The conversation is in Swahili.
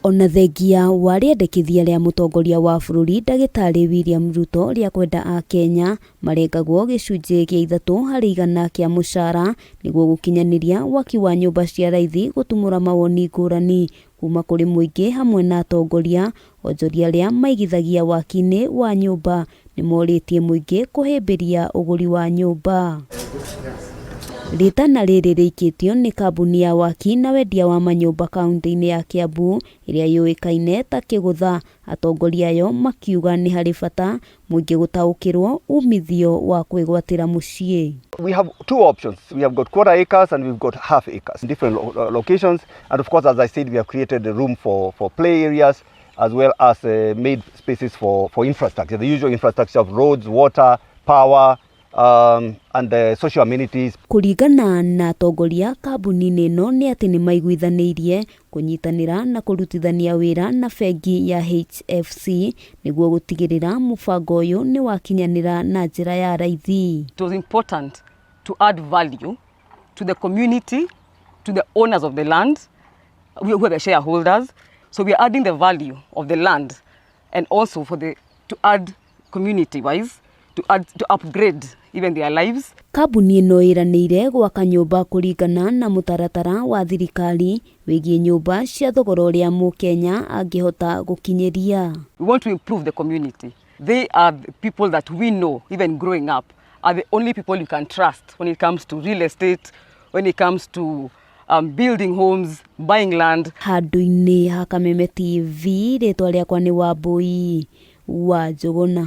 Ona thengia wa rĩendekithia rĩa mũtongoria wa bũrũri ndagĩtarĩ William Ruto rĩa kwenda a Kenya marengagwo gĩcunjĩ gĩa 3% kĩa mũcara nĩguo gũkinyanĩria waki wa nyũmba cia raithi gũtumũra mawoni ngũrani kuma kũrĩ muingi hamwe na atongoria. Onjoria rĩa maigithagia waki-ini wa nyumba nimoritie muingi kuhimbiria uguri wa nyumba. Ritana rĩrĩ rĩikĩtio nĩ kambuni ya waki na wendia wa manyumba Kaunti-ini ya Kiambu iria yuikaine ta Kigutha. Atongoria ayo makiuga nĩ harĩ bata muingi gũtaũkĩrwo umithio wa kwigwatira muciĩ. We have two options. We have got quarter acres and we've got half acres in different locations, and of course, as I said, we have created a room for play areas as well as made spaces for infrastructure, the usual infrastructure of roads, water, power, and social amenities. Kuringana na atongoria, kambuni ĩno nĩ atĩ nĩ maiguithanĩirie kũnyitanĩra na kũrutithania wĩra na bengi ya HFC nĩguo gũtigĩrĩra mũbango ũyũ nĩ wakinyanĩra na njĩra ya raithi. It was important to add value to the community, to the owners of the land, who are the shareholders. So we are adding the value of the land, and also to add community-wise, to upgrade even their lives. Kambuni ĩno ĩranĩire gwaka nyũmba kũringana na mũtaratara wa thirikari wĩgiĩ nyũmba cia thogora ũrĩa mũkenya angĩhota gũkinyĩria. We want to improve the community. They are the people that we know, even growing up, are the only people you can trust when it comes to real estate, when it comes to building homes, buying land. Handũ-inĩ ha Kameme TV, rĩtwa rĩakwa nĩ Wambui wa Njũgũna.